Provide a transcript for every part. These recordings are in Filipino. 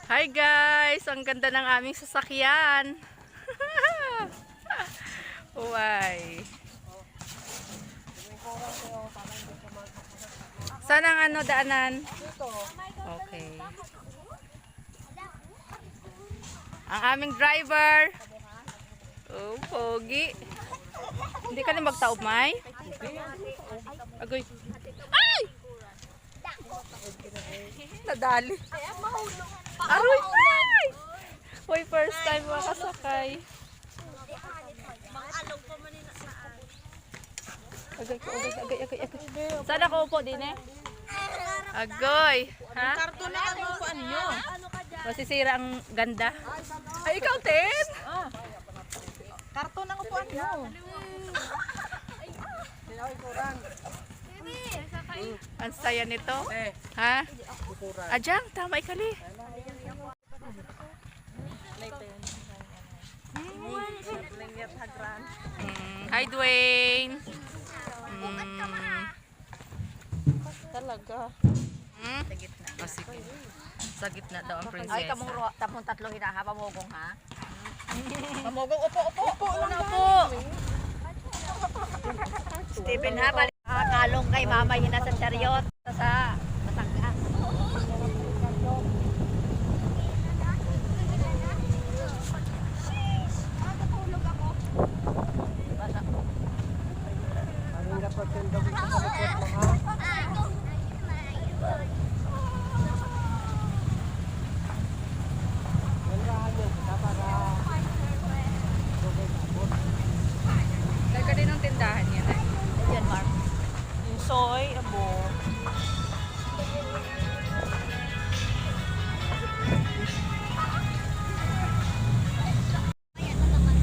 Hi guys! Ang ganda ng aming sasakyan. Uy. Saan ang daanan? Okay. Ang aming driver. Oh, pogi. Hindi ka na magtaob, May? Agoy. Ay! Nadali. Aroy! Ay! Uy, first time makasakay. Agay ko, agay. Saan ako upo din eh? Agoy! Ha? Karton na ang upuan niyo. Masisira ang ganda. Ay, ikaw, Ten! Karton ang upuan niyo. Ang saya nito. Ha? Ajang, tama ikali. Hi, Dwayne. Talaga. Sa gitna. Oh, sige. Sa gitna daw ang prinsesa. Ay, tamong tatlo hinahaba mo gong ha? Mamogong upo. Upo Ano po? Stephen ha, balik kalong kay mama yun sa chariot sa Batangas. Dahil ka din ang tindahan yan eh. Yan, Mark. Yung soy, abo.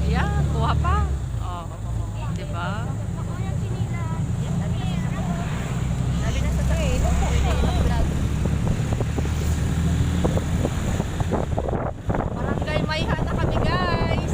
Ayan, kuha pa. Oh, diba? Sabi na sa tayo, Barangay Mayha na kami, guys.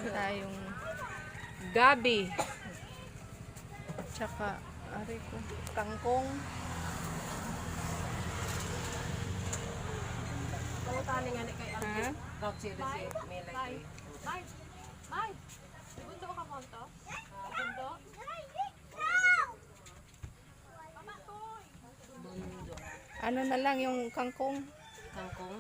Tayong gabi. Tsaka, ari ko, kangkong. Tani nga ni kay Ha? Rock City si Melay. Ano na lang yung kangkong? Kangkong.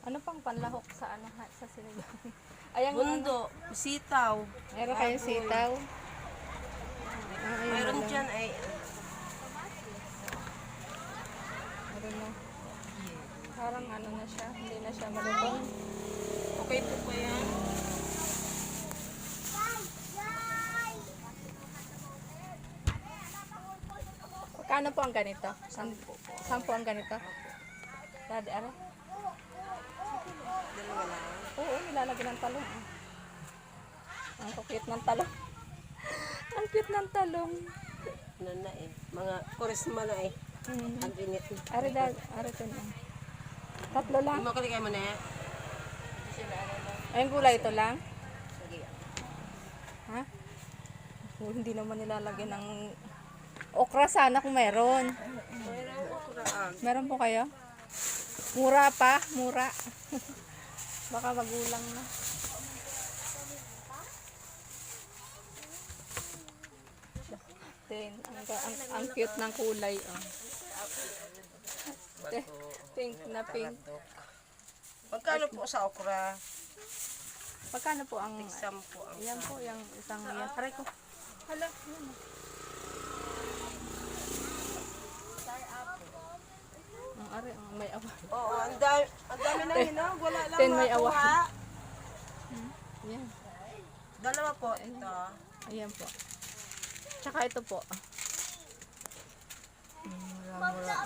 Ano pang panlahok sa sa sinigang? Ayang Bundo, sitaw. Meron kayong sitaw. Mayroon dyan ay Meron na. Parang ano na siya, hindi na siya malutong. okay po ba yan? Kano po ang ganito? 10 ang ganito? Dadi, ano? Dalawa lang. Oo, nilalagyan ng talong. Ang cute ng talong. Ang cute ng talong. Ano na eh. Mga kurisma na eh. Ang init. Ari ito na. Tatlo lang. Makaligay mo na eh. Ayun gulay ito lang. Sige. Ha? Oh, hindi naman nilalagyan ng okra sana kung meron. Meron po kayo? Mura pa, mura. Baka magulang na. Then, ang cute ng kulay. Oh. Pink na pink. Magkano po sa okra? Magkano po ang... Sampo ang Yan po, yung isang yan. Aray ko. Hala, yan. Ang aray, ang may awa. Oo, ang dami na hinog. Wala lang 10 may awa. makuha. Yan. Dalawa po ito. Ayan po. Tsaka ito po. Mura-mura.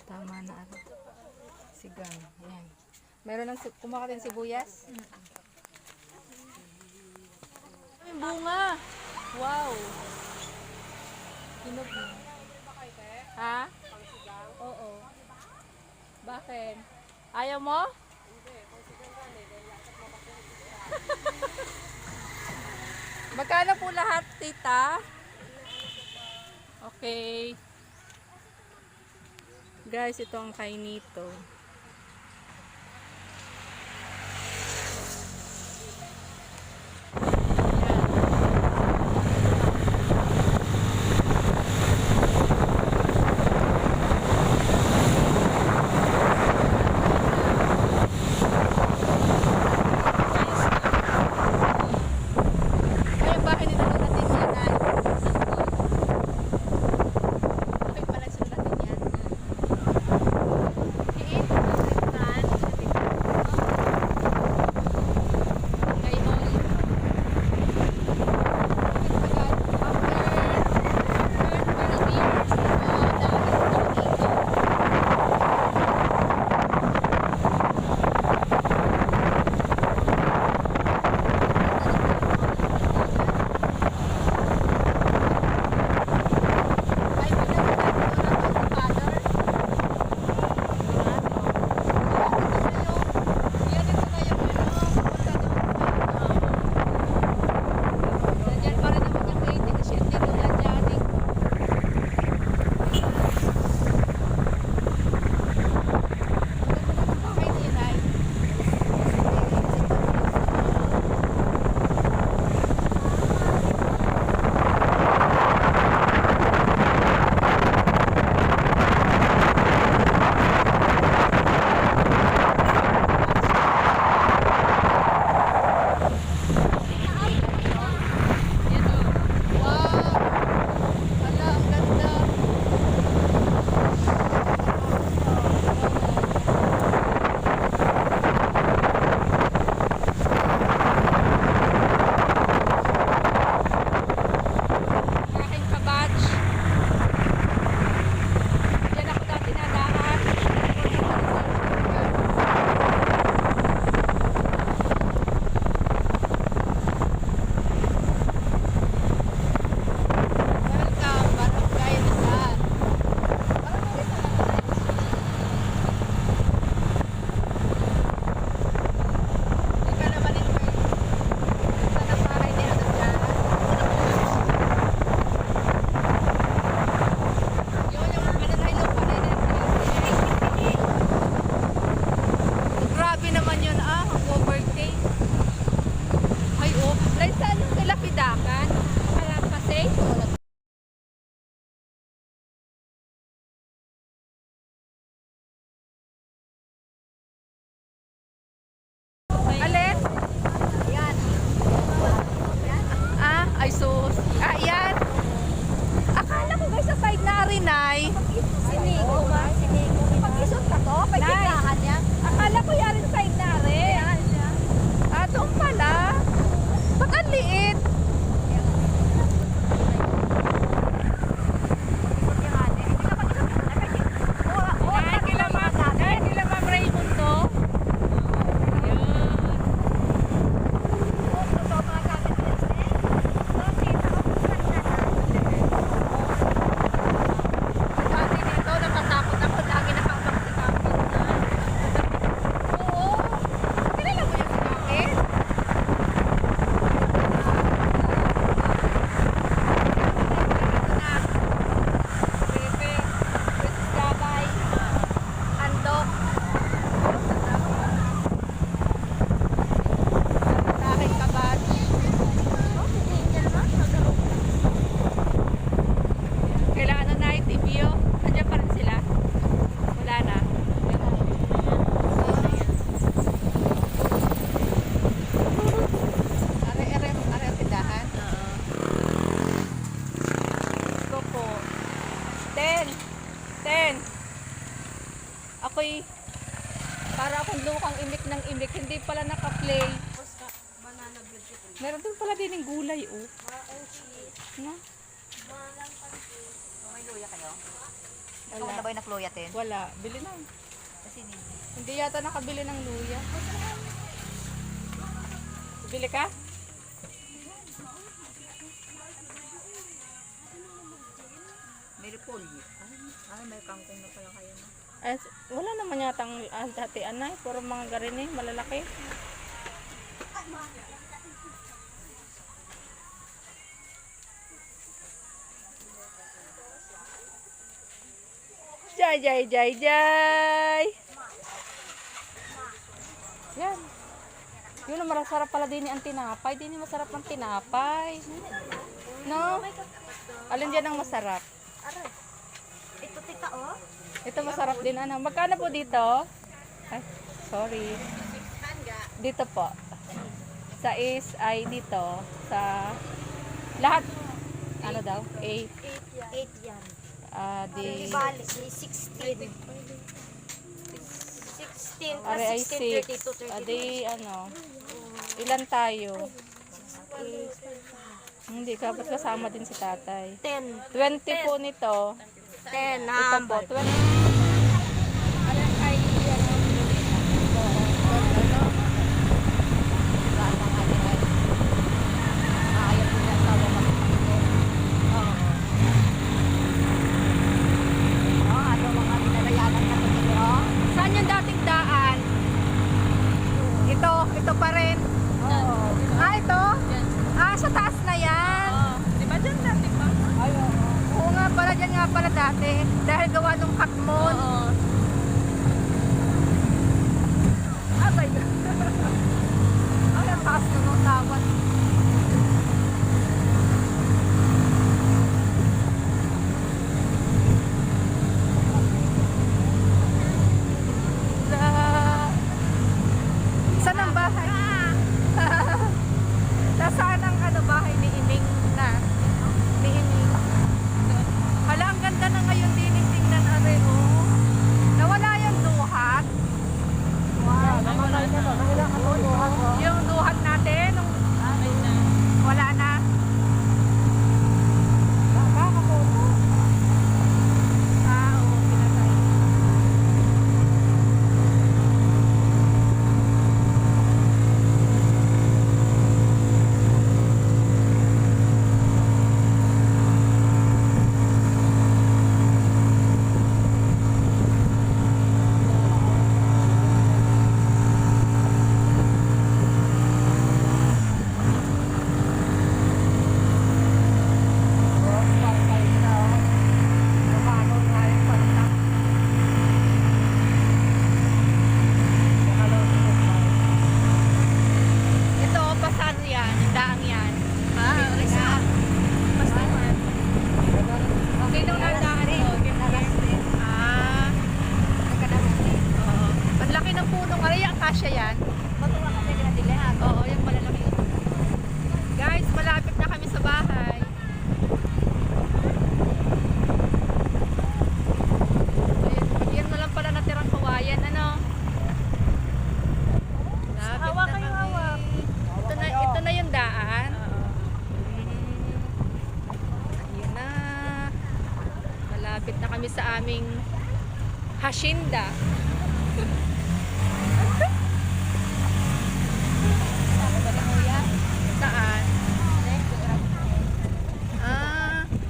Tama na ano. Sigang. Ayan. Meron ng kumakain sibuyas? Ay, bunga! Wow! Hinog na. Ha? Oo. Bakit? Ayaw mo? Magkano po lahat, tita? Okay. Guys, ito ang kainito. Ay, ang bahay nila natin yan ay bakit pala sila natin yan? Kiin? Para akong lukang imik ng imik. Hindi pala naka-play. Banana bread ito. Meron din pala din yung gulay, oh. No? May luya kayo? Wala. Wala ba yung nakluya, Tin? Wala. Bili na. Kasi Hindi yata nakabili ng luya. Bili ka? may repolyo. Ay, may kangkong na pala kayo. No? Wala naman yatang dati anay. Puro mga garini, malalaki. Jay, jay, jay, jay. Yan. Yun ang masarap pala din ang tinapay. Din yung masarap ng tinapay. No? Alin dyan ang masarap? Ito, tita, oh. Ito masarap din ano. Magkano po dito? Ay, sorry. Dito po. Sa is ay dito. Sa lahat. Ano daw? 8. 8 yan. Di Bali, 16. 16, are ay 6. 32, 32. Adi ano. Ilan tayo? Hindi ka ba't kasama din si tatay? 10. 20 po nito. 10, Ito po 20. Ano ay ano? Saan yung dating daan? Ito pa rin. Ito? Sa taas na yan. Di ba dyan dati pa? Oo nga pala, dyan nga pala dati. Dahil gawa nung katmon. Abay. Ay, ang taas na nung tawad. Saan ang bahay? Nasaan ang ano, bahay ni Iming na? Ni Iming. Hala, ang ganda na ngayon din tingnan are, oh. Nawala yung duhat. Wow. Yung duhat natin, nung wala na. Oo, pinatay. Ito, pasar yan. Daang yan. Okay nung nadaan ito. Oo. Ang laki ng puno. Ay, akasya yan. Oo, yung malalaki. Guys, malapit na kami sa bahay. Ayan, yan na lang pala natirang kawayan. Ano? Lapit na kami. Ito na yung daan. Ayun na. Malapit na kami sa aming hacienda. Saan?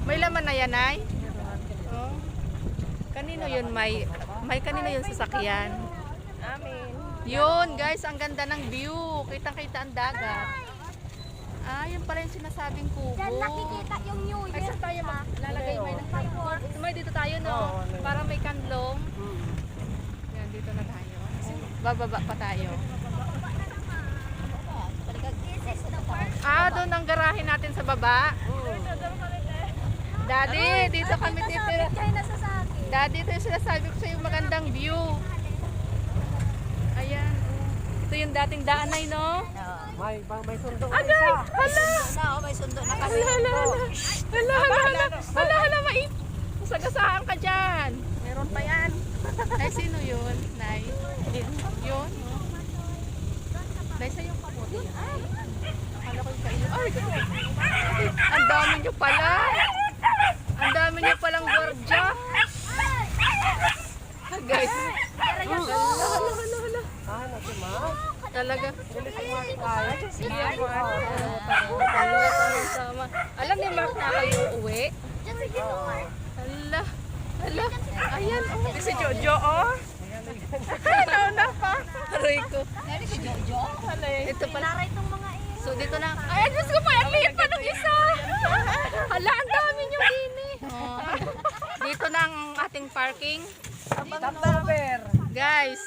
May laman na yan, ay? Oh. Kanino yun? May kanino yun sasakyan? Amin. Yun, guys, ang ganda ng view. Kitang-kita ang dagat. Yun pala yung sinasabing kubo. yung New Ay, saan tayo maglalagay? May dito tayo, no? Para may kanlong. Yan, dito na tayo. Bababa pa tayo. Doon ang garahe natin sa baba. Daddy, dito kami titira. Daddy, ito yung sinasabi ko sa'yo, magandang view. Ayan. Ito yung dating daanay, no? May sundo. Agay! Hala! May sundo na kasi. Hala, mais! Masagasahan ka dyan. Meron pa yan. Ay, sino yun, Nay? pala. Ang dami niyo palang gwardiya. Guys. Hala. Talaga. Alam ni Mark na kayo uuwi? Hala. Hala. Ayan. Si Jojo, oh. Ano pa? Aray ko. Si Jojo. Ito pala. Naray itong mga So dito na. Ay, Diyos ko pa. Ang liit pa ng isa. Hala, ang dami nyo din eh. Dito na ang ating parking. Guys.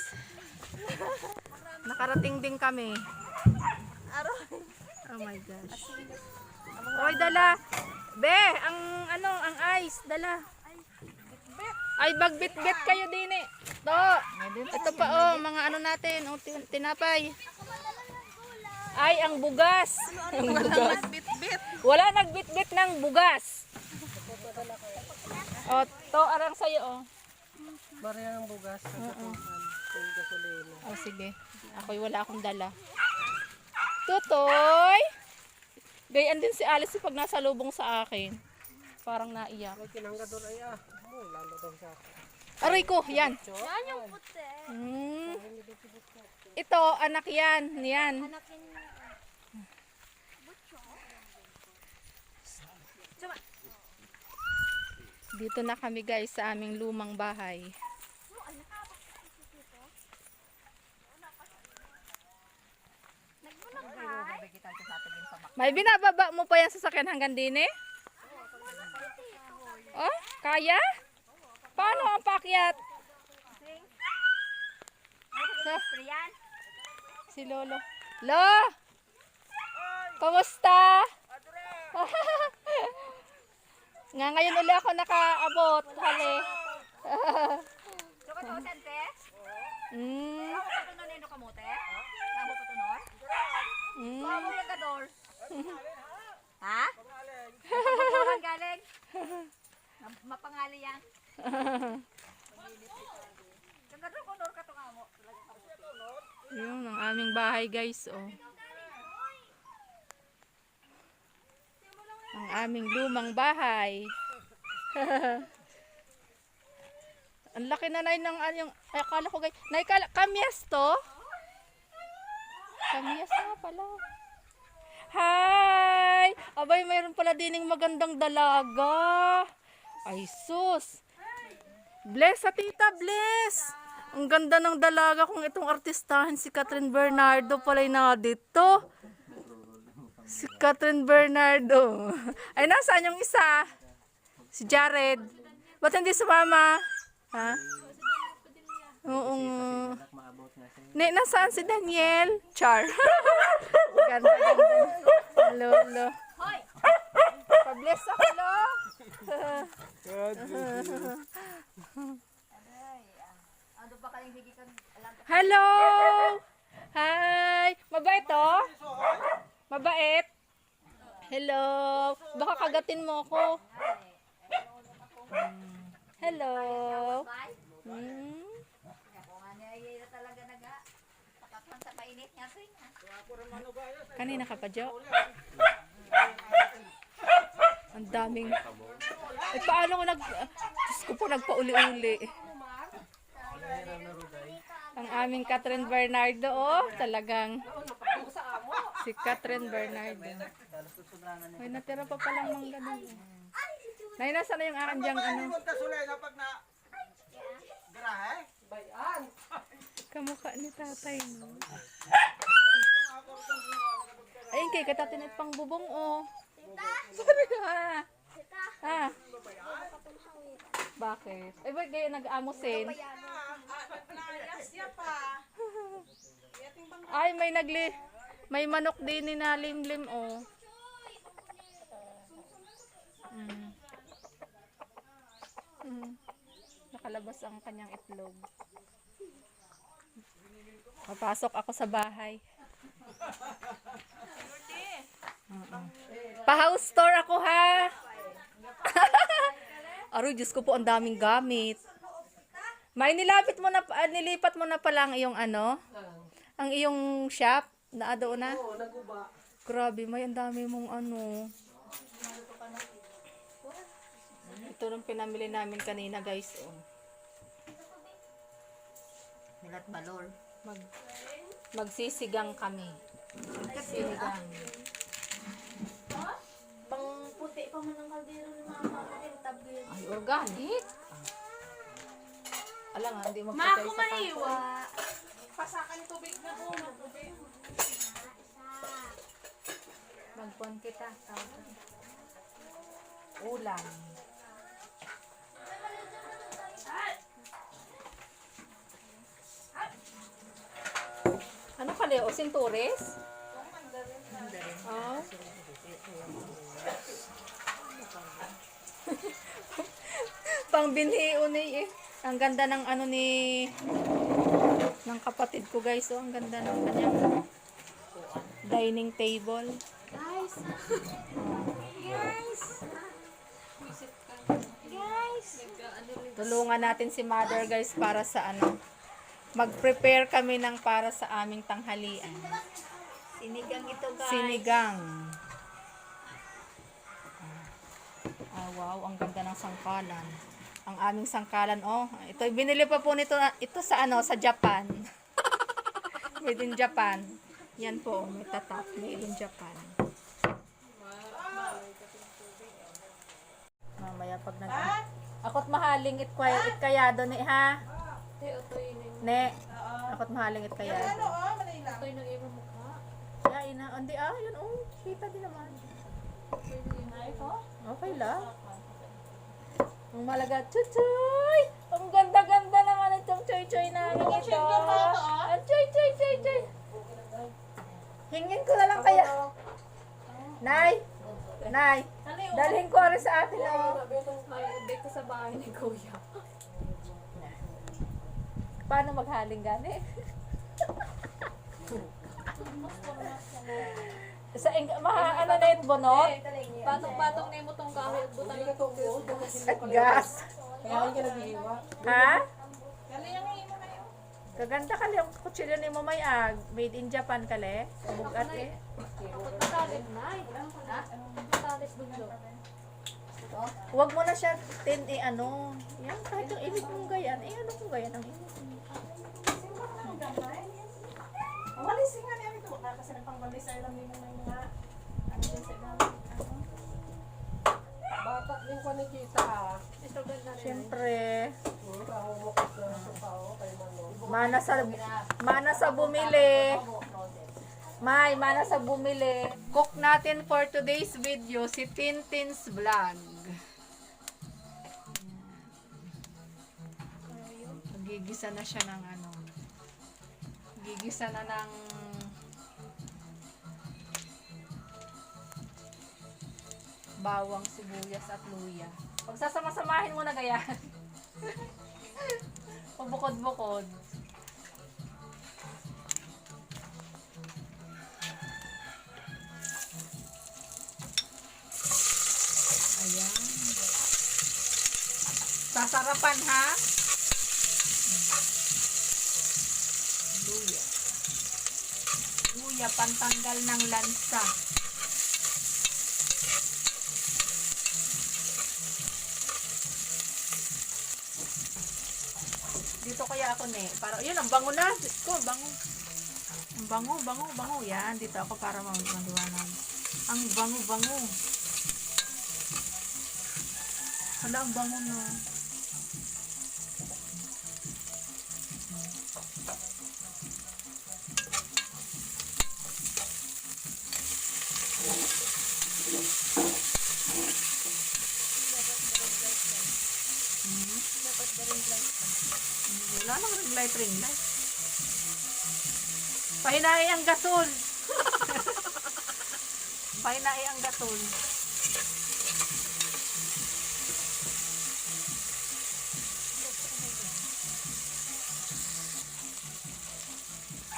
Nakarating din kami. Oh my gosh. Oy, dala. Be, ang ice, dala. Ay, magbit-bit kayo din eh. Ito pa oh, mga ano natin, oh, tinapay. Ay, ang bugas. Ang bugas. Wala nagbit-bit ng bugas. Oh, to arang sa'yo oh. Maria ng bugas. Gasolina. Oh, sige. Ako'y wala akong dala. Tutoy! Gayaan din si Alice pag nasa lubong sa akin. Parang naiyak. May kinanggador ay lalo daw sa akin. Aray ko, yan. Yan yung puti. Ito, anak yan. Yan. Dito na kami guys sa aming lumang bahay. May binababa mo pa yan sa sasakyan hanggang din eh? Oh, kaya? Paano ang pakyat? Si Lolo. Lo! Kumusta? Nga ngayon ulit ako nakaabot. Hali. Sukot ko sente? Mm. Patunon nino kamote? Namo patunon? Bago yung gador. Ha? Patunon galing? Mapangali yan. Kagador ko nor ka to kamo. Yun ang aming bahay guys. Oh. Ang aming lumang bahay. Ang laki na nay ng yung ay, akala ko guys. Nay kamyas to? Kamyas na pala. Hi! Abay, mayroon pala dining magandang dalaga. Ay sus. Bless sa tita, bless. Ang ganda ng dalaga kung itong artistahin si Catherine Bernardo pala'y na dito. Si Catherine Bernardo. Ay, nasaan yung isa? Si Jared. Ba't hindi sumama? Ha? Oo. Nasaan si Daniel? Char. Ganda. Lolo. Pa-bless ako, lo. Ano ba kaling higi kan alam? Hello! Hi! Mabait, oh? Mabait? Hello! Baka kagatin mo ako. Hello! Hmm? Kung ano ay talaga naga. Takatan sa painit niya sing. Kanina ka pa, Jo? Ang daming... Eh, paano ko Diyos ko po, nagpauli-uli. Ang aming Catherine Bernardo, oh. Talagang... Si Catherine Bernardo. Ay, natira pa palang mangga doon. Nay, nasa na yung akin diyang ano? Kamukha ni tatay, no? Ayun, kay katatinit pang bubong, oh. Sabi ko, ha? Ha? Bakit? Ay, ba't kayo nag-amusin? Ay, may manok din ni na limlim, oh. Nakalabas ang kanyang itlog. Papasok ako sa bahay. Pa-house tour ako, ha? Aroy, Diyos ko po, ang daming gamit. May nilipat mo na pala ang iyong ano? Ang iyong shop? Na doon na? Oo, naguba. Grabe, may ang dami mong ano. Ito nung pinamili namin kanina guys. Oh. Nilat balol. Magsisigang kami. Sinigang. Pang puti pa man ang kaldero ni mama. Tablet. Ay, organic. Alam nga, hindi Ma, magpatay sa kumaniwa. Pasakan ni tubig na po. Magpuan kita. Ulam. Ano ka, Leo? Sintures? Oh. Pang binhi ni eh. Ang ganda ng ano ni ng kapatid ko guys. Oh, ang ganda ng kanyang dining table. Guys. Guys. Guys. Tulungan natin si mother guys para sa ano. Mag-prepare kami ng para sa aming tanghalian. Sinigang ito guys. Sinigang. Ah, wow, ang ganda ng sangkalan. Ang aming sangkalan, oh. Ito, binili pa po nito, ito sa ano, sa Japan. Made in Japan. Yan po, may tatak, made in Japan. Mamaya pag nag... Ako't mahaling it kayado ni, ha? Ne, ako't mahaling it kayado. Ya, ina, hindi yun, oh. Kita din naman. Okay lang. Ang malaga, chuchoy! Ang ganda-ganda naman itong choy-choy namin ito. Ang choy-choy. Hingin ko na lang kaya. Nay! Dalhin ko rin sa atin, oh. Dito sa bahay ni Kuya. Paano maghaling gani? Sa ano na yung bonot? Patong-patong na mo tong kahoy at butang yung tungkol. At gas. Kaya hindi ka naghihiwa. Ha? Kali yung himo na yun. Kaganda kali ang kutsilyo ni Mamay Ag. Made in Japan kali. Bugat eh. Patalit na. Ha? Patalit dulo. Huwag mo na siya ano. Yan, kahit yung init mong gayan. Ano kung gayan ang init? Walis nga niya ito. Kasi nagpangwalis ay lang din ng mga ano din sa ilalim. Bata din ko nakita ha. Ito ganda rin. Siyempre, Kahumok ka sa tao kay Mano. mana sa bumili. Mana sa bumili. Cook natin for today's video si Tintin's Vlog. Gigisa na siya ng ano. Gigisa na ng bawang, sibuyas at luya. Pagsasama-samahin mo na gaya. Pabukod-bukod. Ayan. Sasarapan ha. Luya. Luya, pantanggal ng lansa. Dito kaya ako para yun ang bango na. Ko, bango. Ang bango. Yan, dito ako para maluwanan. Ang bango. Hala, ang bango na. Wala nang ring light. Pahinai ang gasol. Pahinai ang gasol.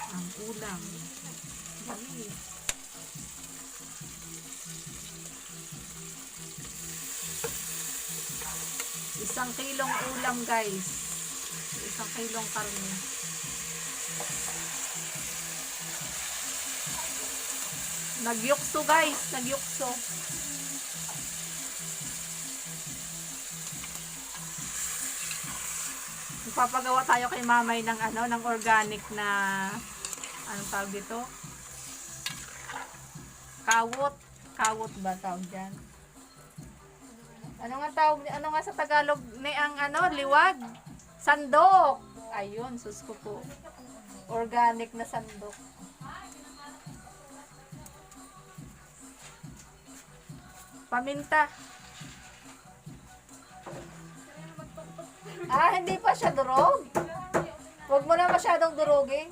Ang ulam. Dali. Isang kilong ulam guys. Isang kilong karne. Nagyukso guys. Nagyukso. Magpapagawa tayo kay mamay ng ng organic na anong tawag dito? Kawot. Kawot ba tawag diyan? Ano nga sa Tagalog ni ang liwag? Sandok. Ayun, sus ko po. Organic na sandok. Paminta. Hindi pa siya durog. Huwag mo na masyadong durugin.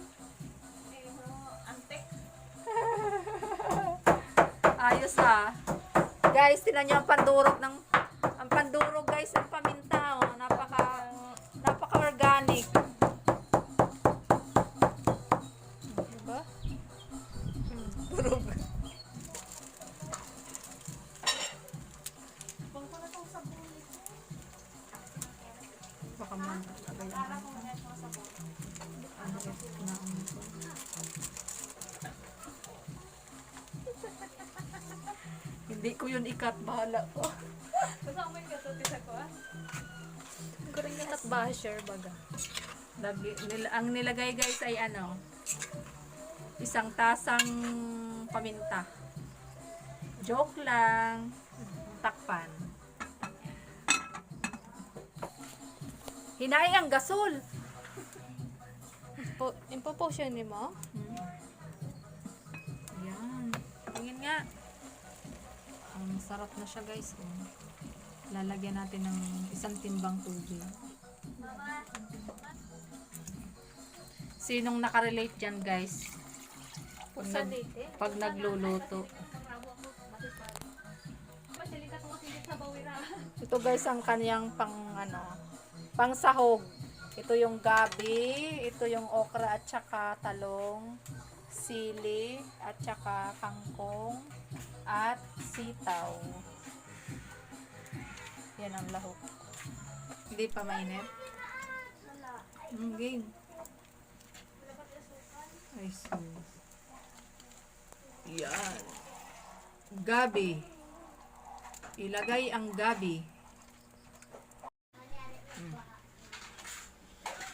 Ayos Guys, tinan niyo ang pandurog guys, ang paminta napaka organic. Diba? Durog. Baka man hindi ko yun ikat, bahala ko. Basta ako may katutis ako Hindi ko rin ikat basher, baga. Ang nilagay guys ay isang tasang paminta. Joke lang. Takpan. Hinay ang gasol. Impo-potion ni mo? Yan. Tingin nga. Masarap na siya guys. Lalagyan natin ng isang timbang tubig. Sinong nakarelate dyan guys? Pag nagluluto. Ito guys ang kaniyang pang sahog. Ito yung gabi, ito yung okra at saka talong, sili at saka kangkong at sitaw. Yan ang lahok. Hindi pa mainit? Game. Ay, so. Yan. Gabi. Ilagay ang gabi.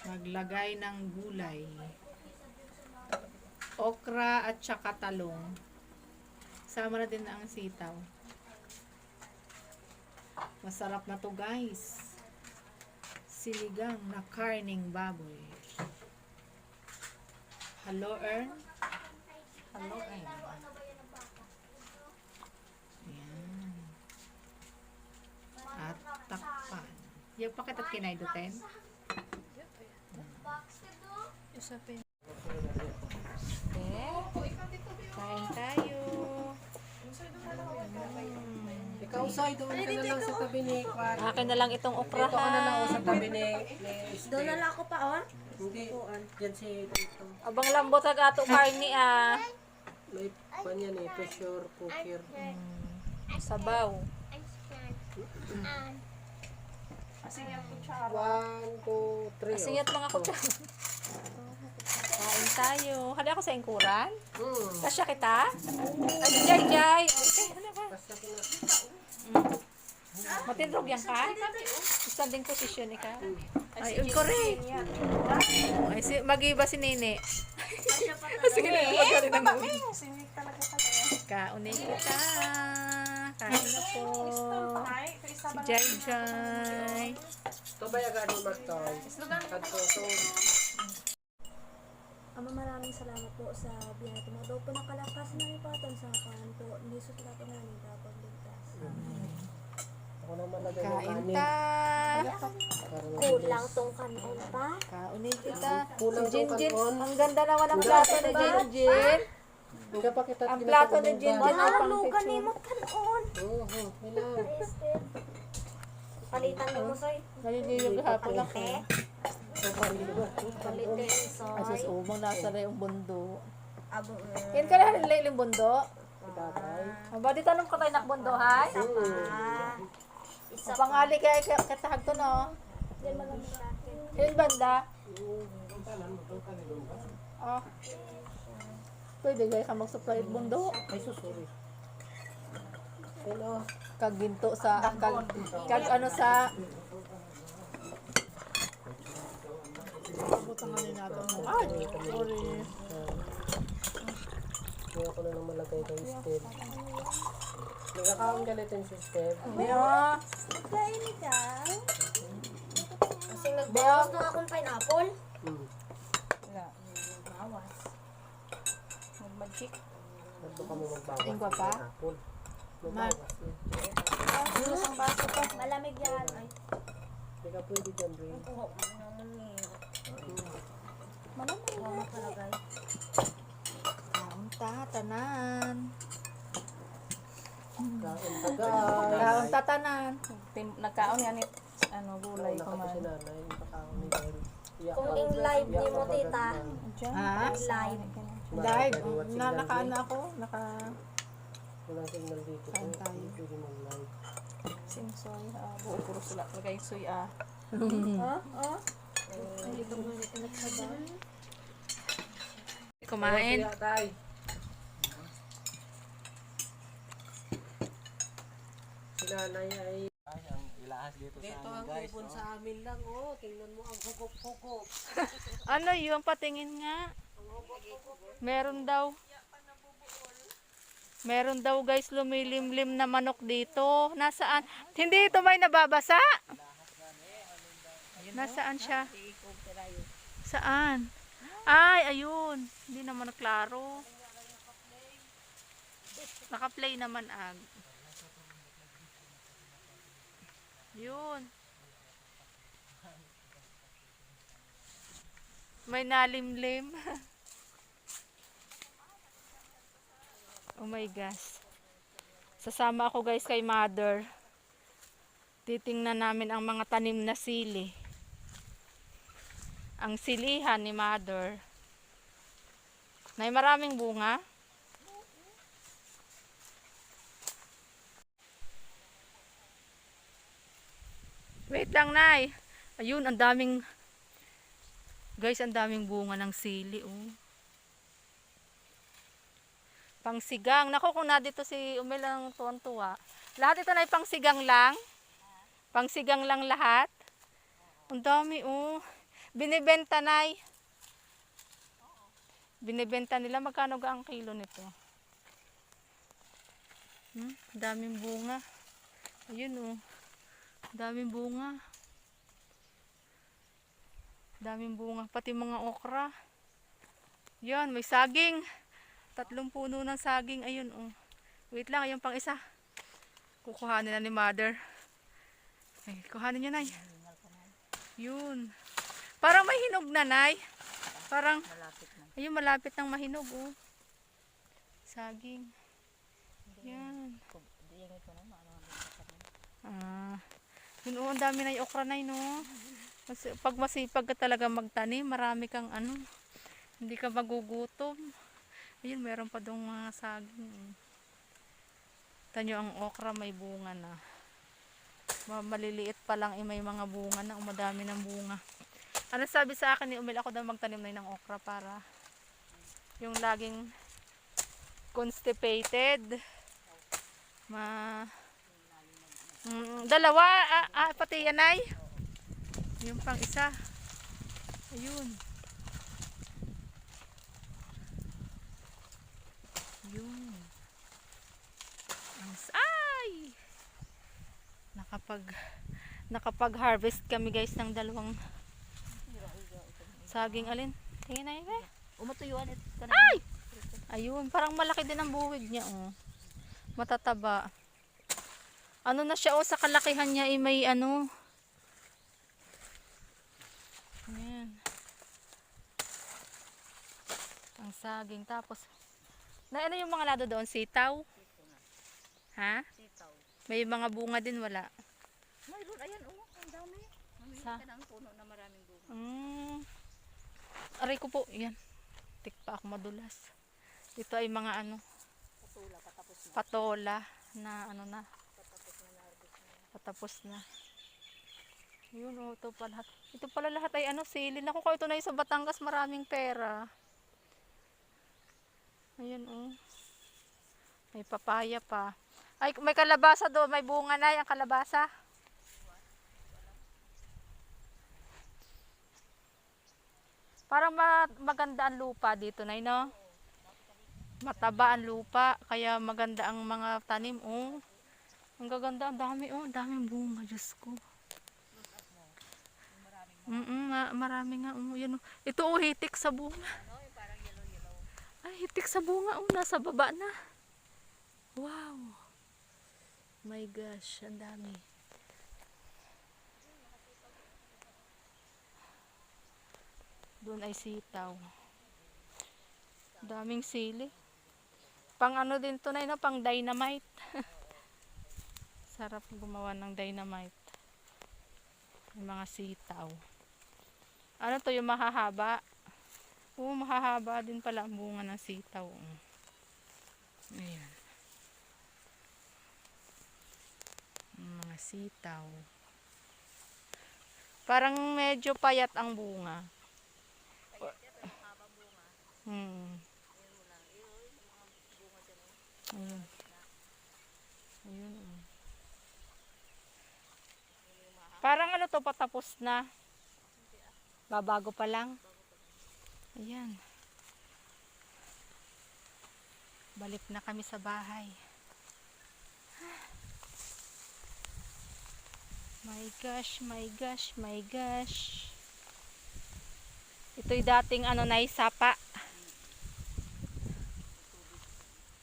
Maglagay ng gulay. Okra at saka talong. Sama na din ang sitaw. Masarap na to guys. Sinigang na karning baboy. Hello, Ern? Hello, Ern. Ayan. At takpan. Yung pakit at kinaidutin. Usapin. Kain tayo. Ikaw, Soy, doon ka na lang sa tabi ni Kwan. Akin na lang itong okra Ito ka na lang sa tabi ni Doon na lang ako pa, Hindi, yan si Tito. Abang lambot sa gato karni May pan yan pressure cooker. Sabaw. Asing yung kutsara. 1, 2, 3. Asingit mga kutsara. Kain tayo. Hali ako sa ingkuran. Kasya kita? Ay, Jay. Okay, ano ba? Basta ko na. Matindrog yan ka? Standing position ka? Ay, correct. Ay, mag-iba si Nene. Sige na, magaling ng ulo. Singit talaga talaga. Kaunin kita. Kain na po. Si Jay. Ito ba yung gano'n magtoy? Kadto. Ama, maraming salamat po sa biyaya mo. Daw po nakalakasan namin patan sa kanto. Hindi susunod po namin kapag ligtas. Ako na malagay ng Kain kanin. ta. Kulang tong kanon pa. Kaunin kita. Kulang Si tong Jinjin. kanon. Ang ganda naman ang plato ni Jinjin. Hindi pa kita Ang plato ni Jinjin. Nahulugan ni mo kanon. Oo, ilang. Palitan mo, Soy. Nalililig hapon ako. Palitin, Ay, sus, Soy. umang nasa rin yung bundo. Abo, Yan ka na rin yung bundo. Tatay. Ang ba, di tanong ko tayo nakbundo, hay? Isa Ang pangali kaya katahag to, no? Yan malamig sa akin. Yung banda. Oh. Pwede gaya ka mag-supply ng bundo. Ay, sorry. Hello. Kaginto sa, kag ano sa, Butangan din natin. Ay, sorry. Hindi ako na lang malagay kay Steve. Nagkakaon ka nito yung Steve. Yeah. Kain ka? Kasi nagbawas na akong pineapple. Wala. Bawas. Mag-magic. Ba't kami magbawas? Lingwa pa? Apple. Magbawas. Isang baso pa. Malamig yan. Ay, Hindi ka pwede dyan, Bray. Tanan. Kain taga. Kaon tatanan. Nagkaon yan it. Ano, gulay ko Naka pa si man. nanay. Pakaon ni Bray. Kung in live ni mo, tita. Ha? Live. Live. Nakaano ako? Walang signal dito. Kain tayo. Hindi pwede mag-live. Simsoy. Buo puro sila. Lagay soy Kumain. Kaya tayo. Si nanay ay... Dito ang ibon sa amin lang, oh. Tingnan mo ang hukop-hukop. Ano yun? Patingin nga. Meron daw. Meron daw guys lumilimlim na manok dito. Nasaan? Hindi ito may nababasa. Nasaan siya? Saan? Ay, ayun. Hindi naman klaro. Naka-play naman ag. Yun. May nalimlim. Oh my gosh. Sasama ako guys kay mother. Titingnan namin ang mga tanim na sili. Ang silihan ni mother. May maraming bunga. Wait lang, Nay. Ayun, ang daming guys, ang daming bunga ng sili, oh. Pangsigang. Naku, kung na dito si Umel ang tuwan-tuwa. Lahat ito na pangsigang lang. Pangsigang lang lahat. Ang dami, oh. Binibenta, Nay. Binibenta nila. Magkano ga ang kilo nito? Daming bunga. Ayun, oh. Daming bunga. Daming bunga. Pati mga okra. Yan, may saging. 3 puno ng saging. Ayun, oh. Wait lang, ayun pang isa. Kukuhanin na ni mother. Ay, kuhanin niya, Nay. Yun. Parang may hinog na, Nay. Parang, ayun, malapit nang mahinog, oh. Saging. Yan. Yun, oh, ang dami na yung okra, Nay, no? Pag masipag ka talaga magtanim, marami kang ano, hindi ka magugutom. Ayun, meron pa dong mga saging. Tanyo ang okra, may bunga na. Maliliit pa lang, may mga bunga na, madami ng bunga. Ano sabi sa akin ni Umil, ako daw magtanim na ng okra para yung laging constipated. Dalawa, pati yan ay. Yung pang isa. Ayun. Yun. Ay! Nakapag-harvest kami guys ng 2 saging alin. Tingin na yun eh. Umatuyuan ito. Ay! Ayun, parang malaki din ang buwig niya, oh. Matataba. Ano na siya, oh, sa kalakihan niya, may ano. Ayan. Ang saging. Tapos, na ano yung mga lado doon? Sitaw? Ha? Sitaw. May mga bunga din, wala. Mayroon, ayan, ang dami. Sa? Mayroon ka ng puno na maraming bunga. Aray ko po, yan. Tik pa ako madulas. Ito ay mga ano, patola na ano na. Patapos na. Yun, oh, ito pa lahat. Ito pala lahat ay ano, sili. Naku, kung ito na yung sa Batangas, maraming pera. Ayun, oh. May papaya pa. Ay, may kalabasa doon. May bunga na yung kalabasa. Parang maganda ang lupa dito, Nay, no? Mataba ang lupa, kaya maganda ang mga tanim, oh. Ang gaganda, ang dami, oh. Ang daming bunga, Diyos ko. Marami nga, oh. Yan, oh. Ito, oh, hitik sa bunga. Ay, hitik sa bunga, oh. Nasa baba na. Wow. My gosh, ang dami. Doon ay sitaw. Daming sili. Pang ano din to, Nay, no? Pang dynamite. Sarap gumawa ng dynamite. Yung mga sitaw. Ano to, yung mahahaba? Oo, mahahaba din pala ang bunga ng sitaw. Ayan. Yung mga sitaw. Parang medyo payat ang bunga. Ayun. Ayun. Parang ano to, patapos na. Babago pa lang. Ayan. Balik na kami sa bahay. My gosh, my gosh, my gosh. Ito'y dating ano na sapa.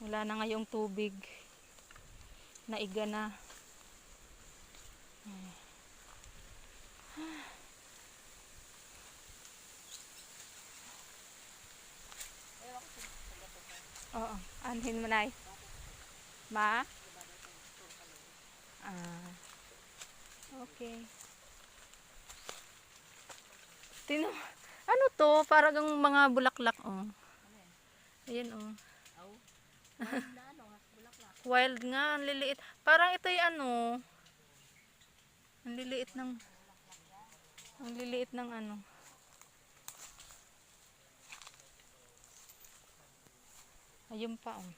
Wala na ngayong tubig. Naiga na. Oo, anhin mo, Nay. Ma? Okay. Ano to? Parang mga bulaklak, oh. Ayan, oh. Wild nga, ang liliit. Parang ito'y ano. Ang liliit ng ano. Ayun pa, oh.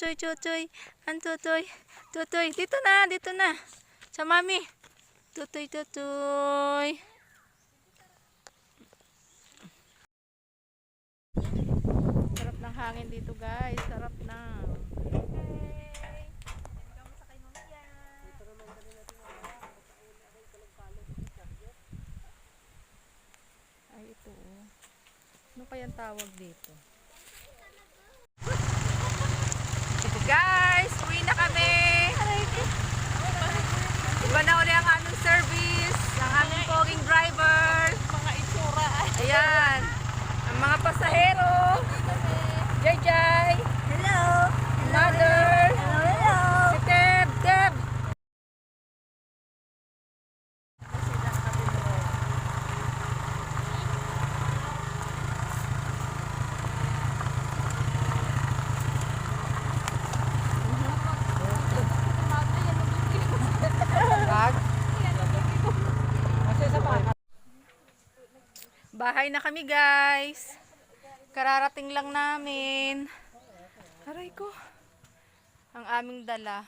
Tutoy, tutoy. An tutoy. Tutoy, dito na. Sa mami. Tutoy, tutoy. Sarap ng hangin dito, guys. Sarap na. Ay, ito, oh. Ano kayang tawag dito? Guys, uwi na kami. Iba na uli ang aming service, ang aming poging driver. Mga itsura. Ayan, ang mga pasahero. Jai. Hello! Mother. Hello! Si Deb. Bahay na kami, guys. Kararating lang namin. Aray ko. Ang aming dala.